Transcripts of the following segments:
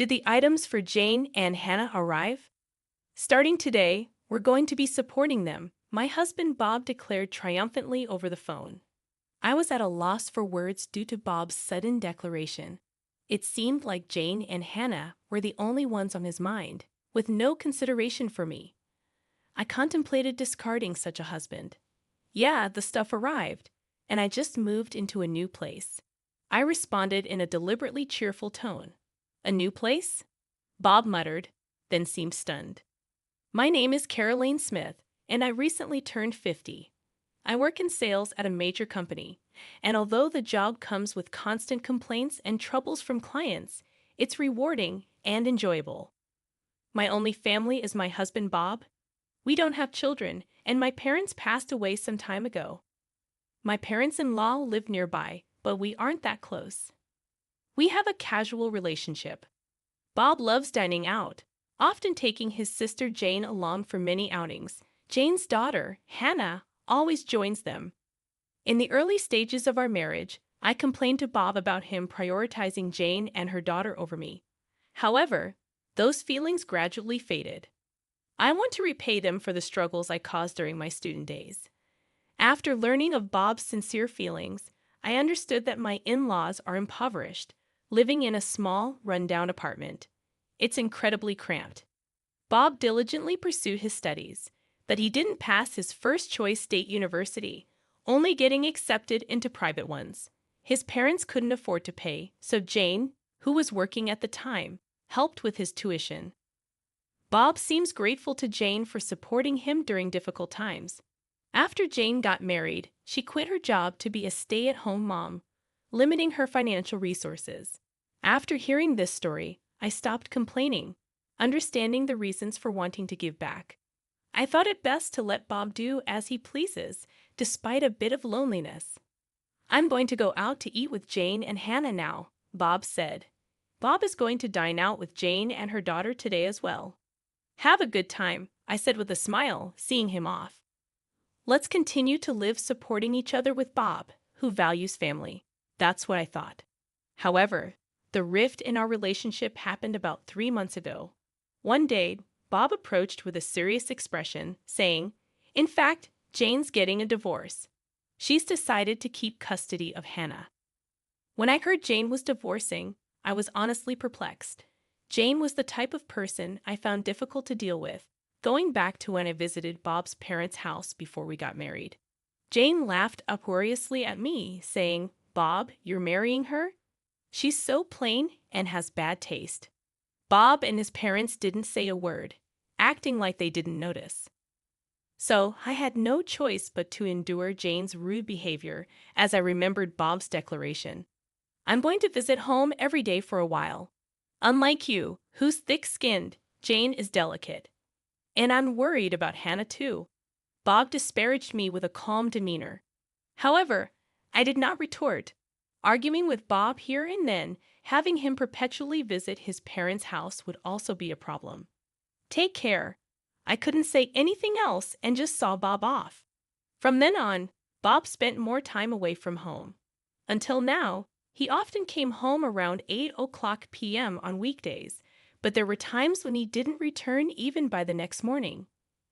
Did the items for Jane and Hannah arrive? Starting today, we're going to be supporting them, my husband Bob declared triumphantly over the phone. I was at a loss for words due to Bob's sudden declaration. It seemed like Jane and Hannah were the only ones on his mind, with no consideration for me. I contemplated discarding such a husband. Yeah, the stuff arrived, and I just moved into a new place. I responded in a deliberately cheerful tone. A new place? Bob muttered, then seemed stunned. My name is Caroline Smith, and I recently turned 50. I work in sales at a major company, and although the job comes with constant complaints and troubles from clients, it's rewarding and enjoyable. My only family is my husband Bob. We don't have children, and my parents passed away some time ago. My parents-in-law live nearby, but we aren't that close. We have a casual relationship. Bob loves dining out, often taking his sister Jane along for many outings. Jane's daughter, Hannah, always joins them. In the early stages of our marriage, I complained to Bob about him prioritizing Jane and her daughter over me. However, those feelings gradually faded. I want to repay them for the struggles I caused during my student days. After learning of Bob's sincere feelings, I understood that my in-laws are impoverished, living in a small, run-down apartment. It's incredibly cramped. Bob diligently pursued his studies, but he didn't pass his first-choice state university, only getting accepted into private ones. His parents couldn't afford to pay, so Jane, who was working at the time, helped with his tuition. Bob seems grateful to Jane for supporting him during difficult times. After Jane got married, she quit her job to be a stay-at-home mom, limiting her financial resources. After hearing this story, I stopped complaining, understanding the reasons for wanting to give back. I thought it best to let Bob do as he pleases, despite a bit of loneliness. I'm going to go out to eat with Jane and Hannah now, Bob said. Bob is going to dine out with Jane and her daughter today as well. Have a good time, I said with a smile, seeing him off. Let's continue to live supporting each other with Bob, who values family. That's what I thought. However, the rift in our relationship happened about 3 months ago. One day, Bob approached with a serious expression, saying, "In fact, Jane's getting a divorce. She's decided to keep custody of Hannah." When I heard Jane was divorcing, I was honestly perplexed. Jane was the type of person I found difficult to deal with, going back to when I visited Bob's parents' house before we got married. Jane laughed uproariously at me, saying, "Bob, you're marrying her? She's so plain and has bad taste." Bob and his parents didn't say a word, acting like they didn't notice. So I had no choice but to endure Jane's rude behavior as I remembered Bob's declaration. I'm going to visit home every day for a while. Unlike you, who's thick-skinned, Jane is delicate. And I'm worried about Hannah too. Bob disparaged me with a calm demeanor. However, I did not retort. Arguing with Bob here and then, having him perpetually visit his parents' house would also be a problem. Take care. I couldn't say anything else and just saw Bob off. From then on, Bob spent more time away from home. Until now, he often came home around 8 p.m. on weekdays, but there were times when he didn't return even by the next morning.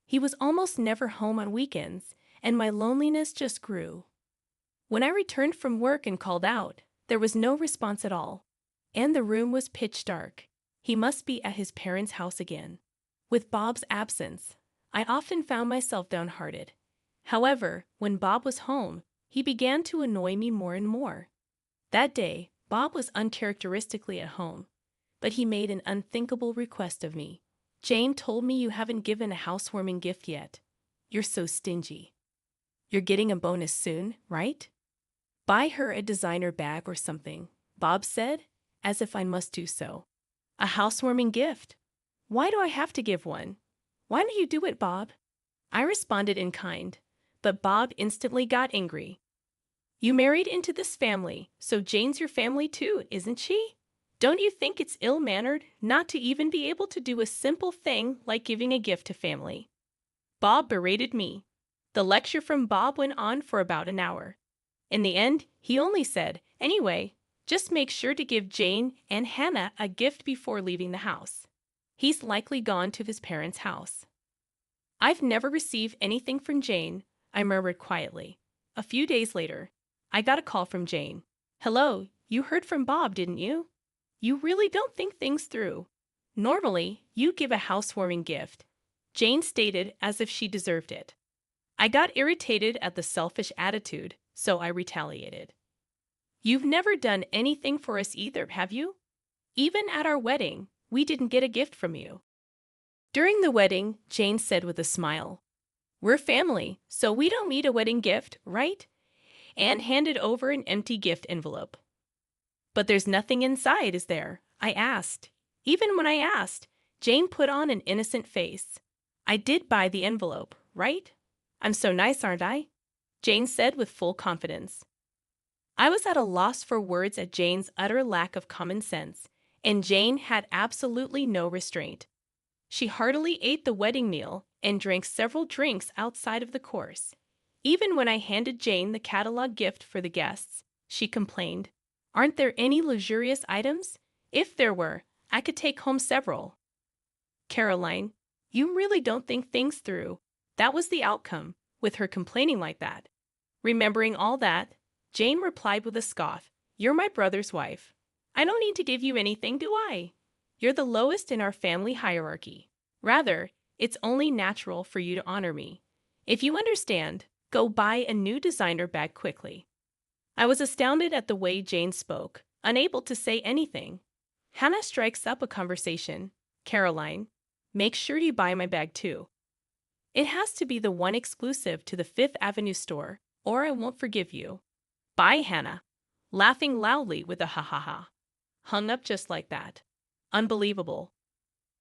He was almost never home on weekends, and my loneliness just grew. When I returned from work and called out, there was no response at all, and the room was pitch dark. He must be at his parents' house again. With Bob's absence, I often found myself downhearted. However, when Bob was home, he began to annoy me more and more. That day, Bob was uncharacteristically at home, but he made an unthinkable request of me. "Jane told me you haven't given a housewarming gift yet. You're so stingy. You're getting a bonus soon, right? Buy her a designer bag or something," Bob said, as if I must do so. "A housewarming gift? Why do I have to give one? Why don't you do it, Bob?" I responded in kind, but Bob instantly got angry. "You married into this family, so Jane's your family too, isn't she? Don't you think it's ill-mannered not to even be able to do a simple thing like giving a gift to family?" Bob berated me. The lecture from Bob went on for about an hour. In the end, he only said, "Anyway, Just make sure to give Jane and Hannah a gift before leaving the house. He's likely gone to his parents' house. I've never received anything from Jane, I murmured quietly. A few days later, I got a call from Jane. Hello, you heard from Bob, didn't you? You really don't think things through. Normally, you give a housewarming gift, Jane stated as if she deserved it. I got irritated at the selfish attitude, so I retaliated. You've never done anything for us either, have you? Even at our wedding, we didn't get a gift from you. During the wedding, Jane said with a smile, We're family, so we don't need a wedding gift, right? And handed over an empty gift envelope. But there's nothing inside, is there? I asked. Even when I asked, Jane put on an innocent face. I did buy the envelope, right? I'm so nice, aren't I? Jane said with full confidence. I was at a loss for words at Jane's utter lack of common sense, and Jane had absolutely no restraint. She heartily ate the wedding meal and drank several drinks outside of the course. Even when I handed Jane the catalog gift for the guests, she complained, Aren't there any luxurious items? If there were, I could take home several. Caroline, you really don't think things through. That was the outcome, with her complaining like that. Remembering all that, Jane replied with a scoff, You're my brother's wife. I don't need to give you anything, do I? You're the lowest in our family hierarchy. Rather, it's only natural for you to honor me. If you understand, go buy a new designer bag quickly. I was astounded at the way Jane spoke, unable to say anything. Hannah strikes up a conversation. Caroline, make sure you buy my bag too. It has to be the one exclusive to the Fifth Avenue store, or I won't forgive you. Bye, Hannah, laughing loudly with a ha-ha-ha. Hung up just like that. Unbelievable.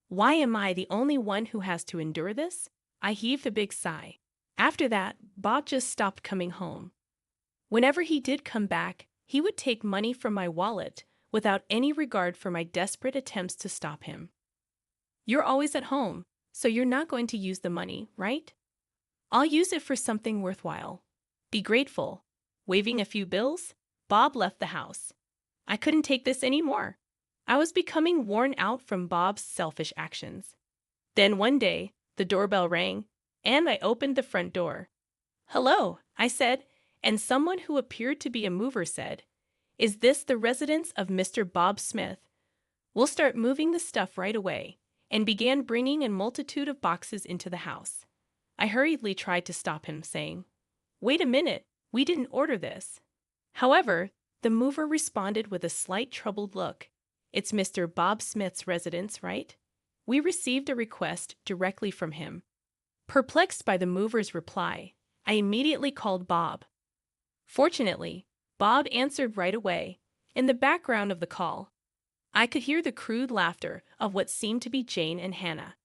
Why am I the only one who has to endure this? I heaved a big sigh. After that, Bob just stopped coming home. Whenever he did come back, he would take money from my wallet without any regard for my desperate attempts to stop him. You're always at home, so you're not going to use the money, right? I'll use it for something worthwhile. Be grateful. Waving a few bills, Bob left the house. I couldn't take this anymore. I was becoming worn out from Bob's selfish actions. Then one day, the doorbell rang, and I opened the front door. Hello, I said, and someone who appeared to be a mover said, Is this the residence of Mr. Bob Smith? We'll start moving the stuff right away, and began bringing a multitude of boxes into the house. I hurriedly tried to stop him, saying, Wait a minute, we didn't order this. However, the mover responded with a slight troubled look. It's Mr. Bob Smith's residence, right? We received a request directly from him. Perplexed by the mover's reply, I immediately called Bob. Fortunately, Bob answered right away. In the background of the call, I could hear the crude laughter of what seemed to be Jane and Hannah.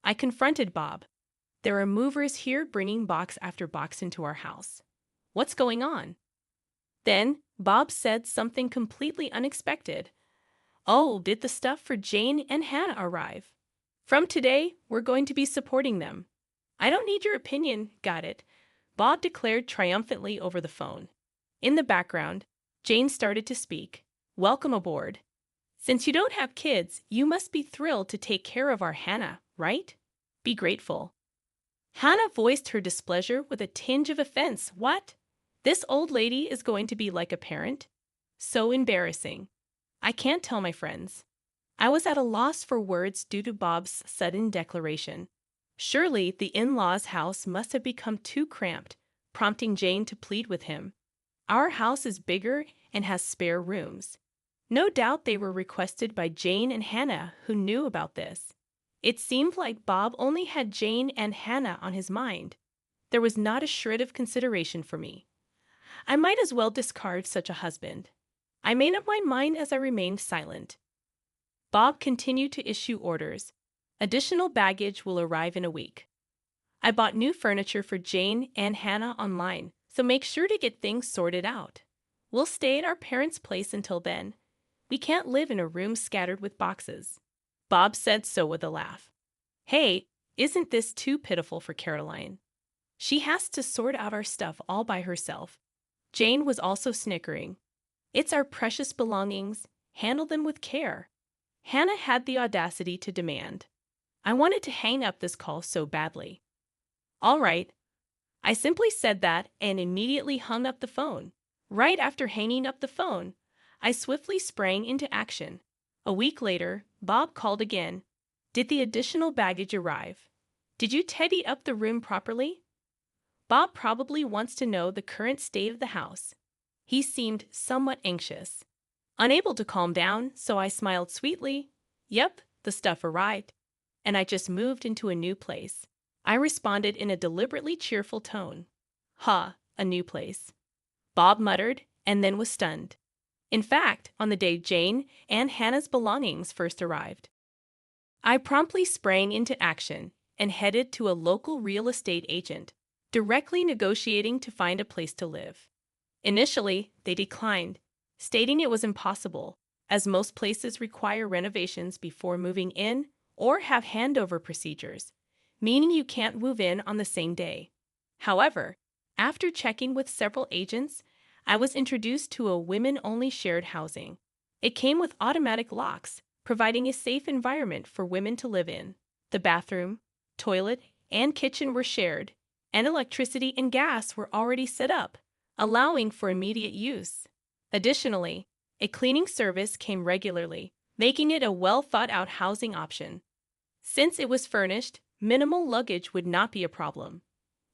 I confronted Bob. There are movers here bringing box after box into our house. What's going on? Then Bob said something completely unexpected. Oh, did the stuff for Jane and Hannah arrive? From today, we're going to be supporting them. I don't need your opinion, got it? Bob declared triumphantly over the phone. In the background, Jane started to speak. Welcome aboard. Since you don't have kids, you must be thrilled to take care of our Hannah, right? Be grateful. Hannah voiced her displeasure with a tinge of offense. What? This old lady is going to be like a parent? So embarrassing. I can't tell my friends. I was at a loss for words due to Bob's sudden declaration. Surely the in-laws' house must have become too cramped, prompting Jane to plead with him. Our house is bigger and has spare rooms. No doubt they were requested by Jane and Hannah, who knew about this. It seemed like Bob only had Jane and Hannah on his mind. There was not a shred of consideration for me. I might as well discard such a husband. I made up my mind as I remained silent. Bob continued to issue orders. Additional baggage will arrive in a week. I bought new furniture for Jane and Hannah online, so make sure to get things sorted out. We'll stay at our parents' place until then. We can't live in a room scattered with boxes. Bob said so with a laugh. Hey, isn't this too pitiful for Caroline? She has to sort out our stuff all by herself. Jane was also snickering. It's our precious belongings. Handle them with care. Hannah had the audacity to demand. I wanted to hang up this call so badly. All right. I simply said that and immediately hung up the phone. Right after hanging up the phone, I swiftly sprang into action. A week later, Bob called again. Did the additional baggage arrive? Did you tidy up the room properly? Bob probably wants to know the current state of the house. He seemed somewhat anxious. Unable to calm down, so I smiled sweetly. Yep, the stuff arrived. And I just moved into a new place. I responded in a deliberately cheerful tone. Ha, a new place. Bob muttered and then was stunned. In fact, on the day Jane and Hannah's belongings first arrived, I promptly sprang into action and headed to a local real estate agent, directly negotiating to find a place to live. Initially, they declined, stating it was impossible, as most places require renovations before moving in or have handover procedures, meaning you can't move in on the same day. However, after checking with several agents, I was introduced to a women-only shared housing. It came with automatic locks, providing a safe environment for women to live in. The bathroom, toilet, and kitchen were shared, and electricity and gas were already set up, allowing for immediate use. Additionally, a cleaning service came regularly, making it a well-thought-out housing option. Since it was furnished, minimal luggage would not be a problem.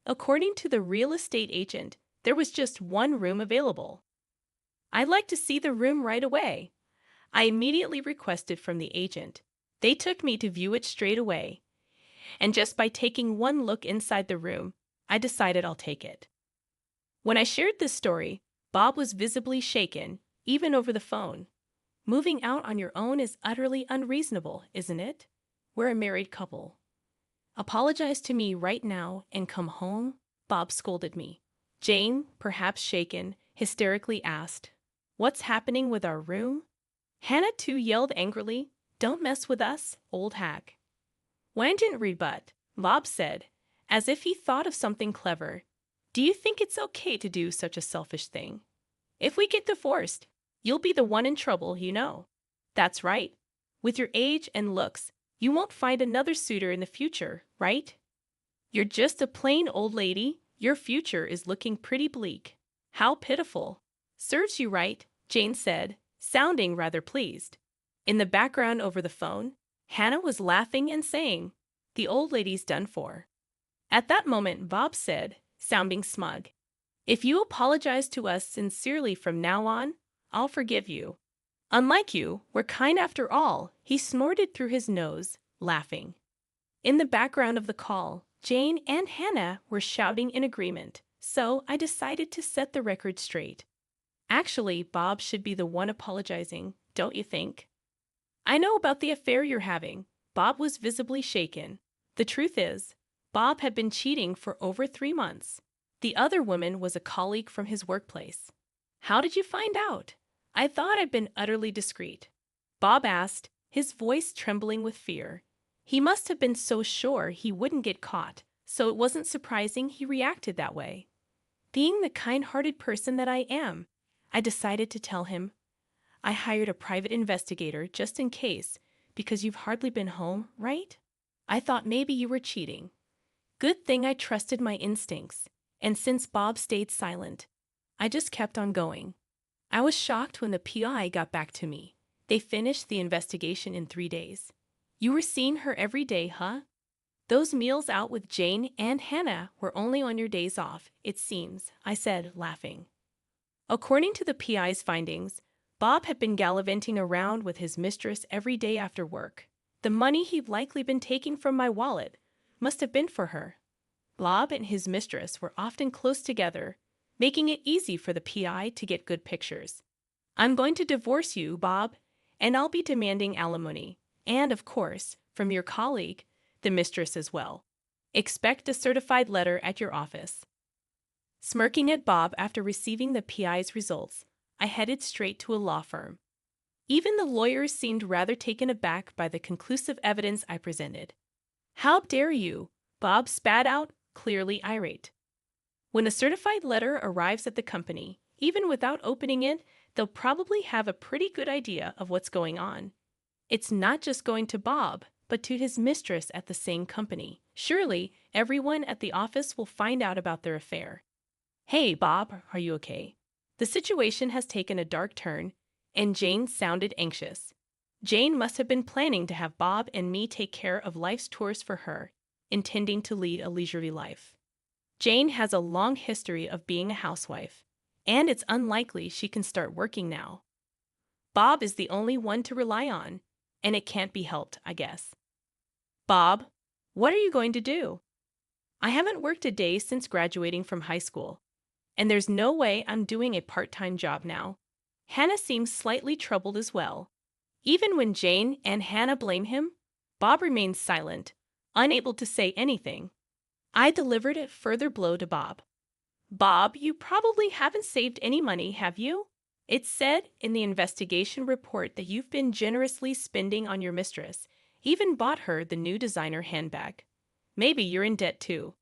According to the real estate agent, there was just one room available. I'd like to see the room right away. I immediately requested from the agent. They took me to view it straight away, and just by taking one look inside the room, I decided I'll take it. When I shared this story, Bob was visibly shaken, even over the phone. Moving out on your own is utterly unreasonable, isn't it? We're a married couple. Apologize to me right now and come home, Bob scolded me. Jane, perhaps shaken, hysterically asked, What's happening with our room? Hannah too yelled angrily, Don't mess with us, old hag. Wayne didn't rebut. Bob said, as if he thought of something clever, Do you think it's okay to do such a selfish thing? If we get divorced, you'll be the one in trouble, you know. That's right. With your age and looks, you won't find another suitor in the future, right? You're just a plain old lady. Your future is looking pretty bleak. How pitiful. Serves you right, Jane said, sounding rather pleased. In the background over the phone, Hannah was laughing and saying, The old lady's done for. At that moment, Bob said, sounding smug, If you apologize to us sincerely from now on, I'll forgive you. Unlike you, we're kind after all, he snorted through his nose, laughing. In the background of the call, Jane and Hannah were shouting in agreement, so I decided to set the record straight. Actually, Bob should be the one apologizing, don't you think? I know about the affair you're having. Bob was visibly shaken. The truth is, Bob had been cheating for over 3 months. The other woman was a colleague from his workplace. How did you find out? I thought I'd been utterly discreet. Bob asked, his voice trembling with fear. He must have been so sure he wouldn't get caught, so it wasn't surprising he reacted that way. Being the kind-hearted person that I am, I decided to tell him. I hired a private investigator just in case, because you've hardly been home, right? I thought maybe you were cheating. Good thing I trusted my instincts, and since Bob stayed silent, I just kept on going. I was shocked when the PI got back to me. They finished the investigation in 3 days. You were seeing her every day, huh? Those meals out with Jane and Hannah were only on your days off, it seems, I said, laughing. According to the PI's findings, Bob had been gallivanting around with his mistress every day after work. The money he'd likely been taking from my wallet must have been for her. Bob and his mistress were often close together, making it easy for the PI to get good pictures. I'm going to divorce you, Bob, and I'll be demanding alimony. And, of course, from your colleague, the mistress as well. Expect a certified letter at your office. Smirking at Bob after receiving the PI's results, I headed straight to a law firm. Even the lawyers seemed rather taken aback by the conclusive evidence I presented. How dare you? Bob spat out, clearly irate. When a certified letter arrives at the company, even without opening it, they'll probably have a pretty good idea of what's going on. It's not just going to Bob, but to his mistress at the same company. Surely, everyone at the office will find out about their affair. Hey, Bob, are you okay? The situation has taken a dark turn, and Jane sounded anxious. Jane must have been planning to have Bob and me take care of life's chores for her, intending to lead a leisurely life. Jane has a long history of being a housewife, and it's unlikely she can start working now. Bob is the only one to rely on, and it can't be helped, I guess. Bob, what are you going to do? I haven't worked a day since graduating from high school, and there's no way I'm doing a part-time job now. Hannah seems slightly troubled as well. Even when Jane and Hannah blame him, Bob remains silent, unable to say anything. I delivered a further blow to Bob. Bob, you probably haven't saved any money, have you? It's said in the investigation report that you've been generously spending on your mistress, even bought her the new designer handbag. Maybe you're in debt too.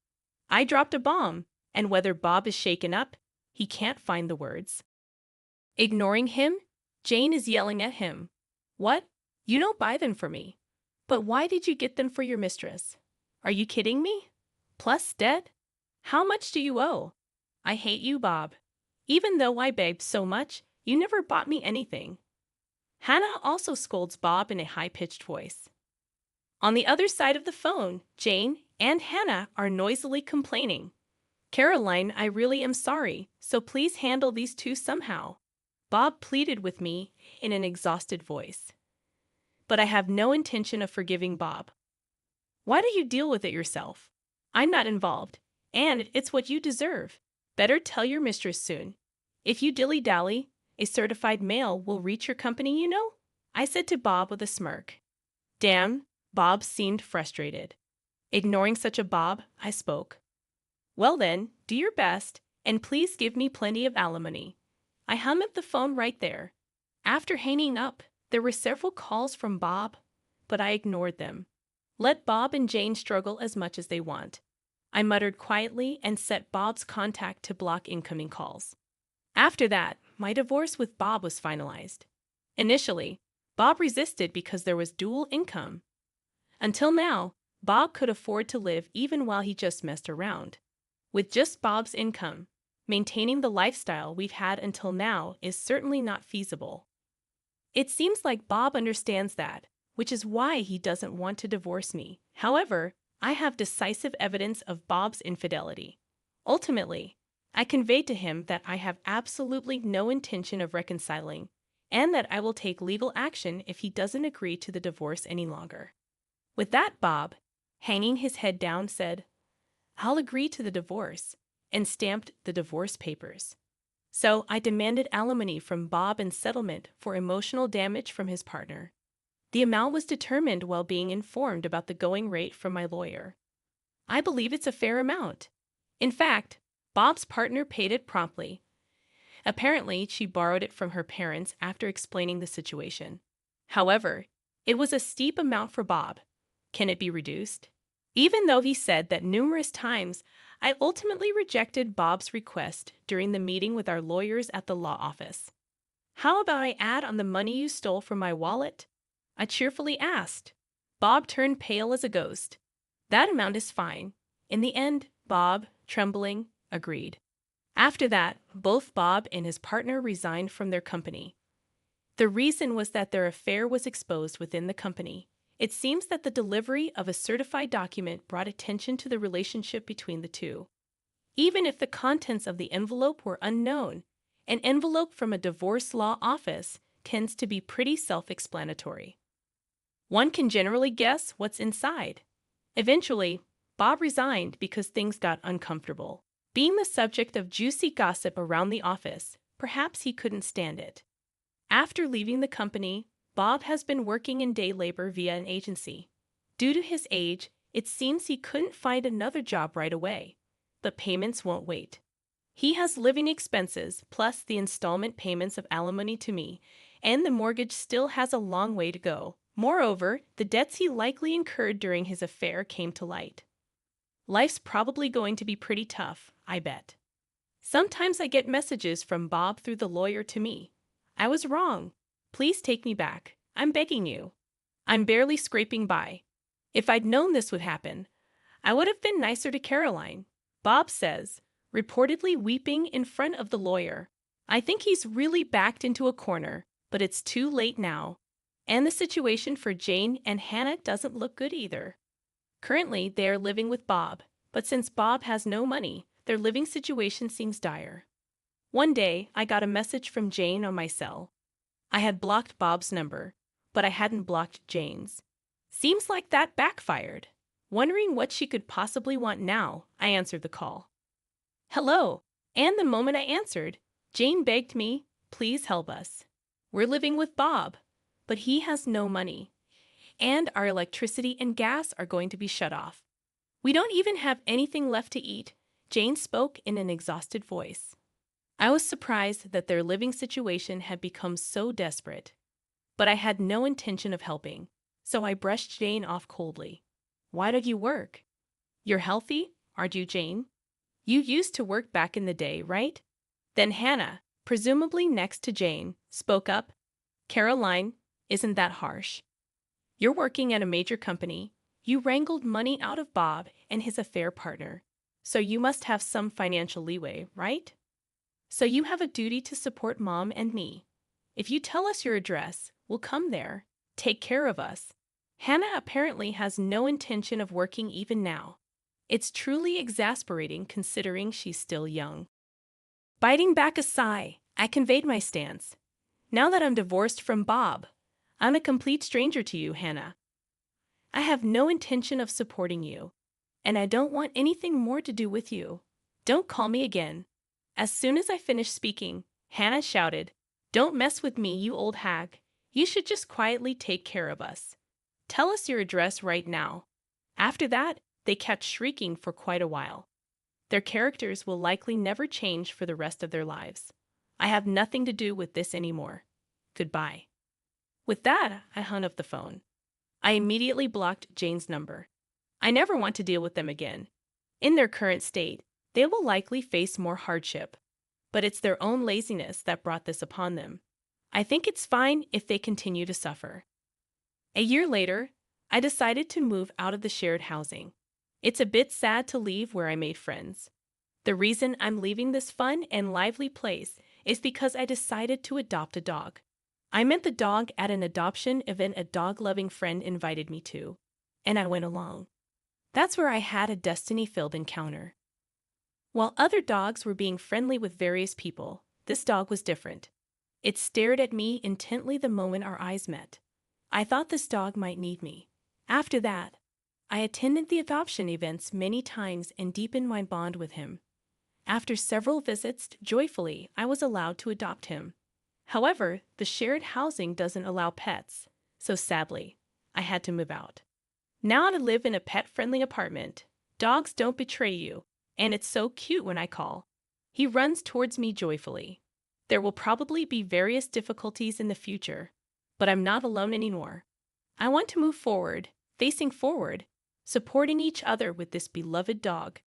I dropped a bomb, and whether Bob is shaken up, he can't find the words. Ignoring him, Jane is yelling at him. What? You don't buy them for me. But why did you get them for your mistress? Are you kidding me? Plus debt? How much do you owe? I hate you, Bob. Even though I begged so much, you never bought me anything. Hannah also scolds Bob in a high-pitched voice. On the other side of the phone, Jane and Hannah are noisily complaining. Caroline, I really am sorry, so please handle these two somehow. Bob pleaded with me in an exhausted voice. But I have no intention of forgiving Bob. Why don't you deal with it yourself? I'm not involved, and it's what you deserve. Better tell your mistress soon. If you dilly-dally, a certified mail will reach your company, you know? I said to Bob with a smirk. Damn, Bob seemed frustrated. Ignoring such a Bob, I spoke. Well then, do your best, and please give me plenty of alimony. I hung up the phone right there. After hanging up, there were several calls from Bob, but I ignored them. Let Bob and Jane struggle as much as they want. I muttered quietly and set Bob's contact to block incoming calls. After that, my divorce with Bob was finalized. Initially, Bob resisted because there was dual income. Until now, Bob could afford to live even while he just messed around. With just Bob's income, maintaining the lifestyle we've had until now is certainly not feasible. It seems like Bob understands that, which is why he doesn't want to divorce me. However, I have decisive evidence of Bob's infidelity. Ultimately, I conveyed to him that I have absolutely no intention of reconciling, and that I will take legal action if he doesn't agree to the divorce any longer. With that, Bob, hanging his head down, said, I'll agree to the divorce, and stamped the divorce papers. So I demanded alimony from Bob in settlement for emotional damage from his partner. The amount was determined while being informed about the going rate from my lawyer. I believe it's a fair amount. In fact, Bob's partner paid it promptly. Apparently, she borrowed it from her parents after explaining the situation. However, it was a steep amount for Bob. Can it be reduced? Even though he said that numerous times, I ultimately rejected Bob's request during the meeting with our lawyers at the law office. How about I add on the money you stole from my wallet? I cheerfully asked. Bob turned pale as a ghost. That amount is fine. In the end, Bob, trembling, agreed. After that, both Bob and his partner resigned from their company. The reason was that their affair was exposed within the company. It seems that the delivery of a certified document brought attention to the relationship between the two. Even if the contents of the envelope were unknown, an envelope from a divorce law office tends to be pretty self-explanatory. One can generally guess what's inside. Eventually, Bob resigned because things got uncomfortable. Being the subject of juicy gossip around the office, perhaps he couldn't stand it. After leaving the company, Bob has been working in day labor via an agency. Due to his age, it seems he couldn't find another job right away, but payments won't wait. He has living expenses plus the installment payments of alimony to me, and the mortgage still has a long way to go. Moreover, the debts he likely incurred during his affair came to light. Life's probably going to be pretty tough, I bet. Sometimes I get messages from Bob through the lawyer to me. I was wrong. Please take me back. I'm begging you. I'm barely scraping by. If I'd known this would happen, I would have been nicer to Caroline, Bob says, reportedly weeping in front of the lawyer. I think he's really backed into a corner, but it's too late now. And the situation for Jane and Hannah doesn't look good either. Currently, they are living with Bob, but since Bob has no money, their living situation seems dire. One day, I got a message from Jane on my cell. I had blocked Bob's number, but I hadn't blocked Jane's. Seems like that backfired. Wondering what she could possibly want now, I answered the call. Hello, and the moment I answered, Jane begged me, please help us. We're living with Bob, but he has no money, and our electricity and gas are going to be shut off. We don't even have anything left to eat, Jane spoke in an exhausted voice. I was surprised that their living situation had become so desperate, but I had no intention of helping, so I brushed Jane off coldly. Why don't you work? You're healthy, aren't you, Jane? You used to work back in the day, right? Then Hannah, presumably next to Jane, spoke up. Caroline, isn't that harsh? You're working at a major company. You wrangled money out of Bob and his affair partner, so you must have some financial leeway, right? So you have a duty to support Mom and me. If you tell us your address, we'll come there. Take care of us. Hannah apparently has no intention of working even now. It's truly exasperating considering she's still young. Biting back a sigh, I conveyed my stance. Now that I'm divorced from Bob, I'm a complete stranger to you, Hannah. I have no intention of supporting you, and I don't want anything more to do with you. Don't call me again. As soon as I finished speaking, Hannah shouted, Don't mess with me, you old hag. You should just quietly take care of us. Tell us your address right now. After that, they kept shrieking for quite a while. Their characters will likely never change for the rest of their lives. I have nothing to do with this anymore. Goodbye. With that, I hung up the phone. I immediately blocked Jane's number. I never want to deal with them again. In their current state, they will likely face more hardship, but it's their own laziness that brought this upon them. I think it's fine if they continue to suffer. A year later, I decided to move out of the shared housing. It's a bit sad to leave where I made friends. The reason I'm leaving this fun and lively place is because I decided to adopt a dog. I met the dog at an adoption event a dog-loving friend invited me to, and I went along. That's where I had a destiny-filled encounter. While other dogs were being friendly with various people, this dog was different. It stared at me intently the moment our eyes met. I thought this dog might need me. After that, I attended the adoption events many times and deepened my bond with him. After several visits, joyfully, I was allowed to adopt him. However, the shared housing doesn't allow pets, so sadly, I had to move out. Now I live in a pet-friendly apartment. Dogs don't betray you, and it's so cute when I call. He runs towards me joyfully. There will probably be various difficulties in the future, but I'm not alone anymore. I want to move forward, facing forward, supporting each other with this beloved dog.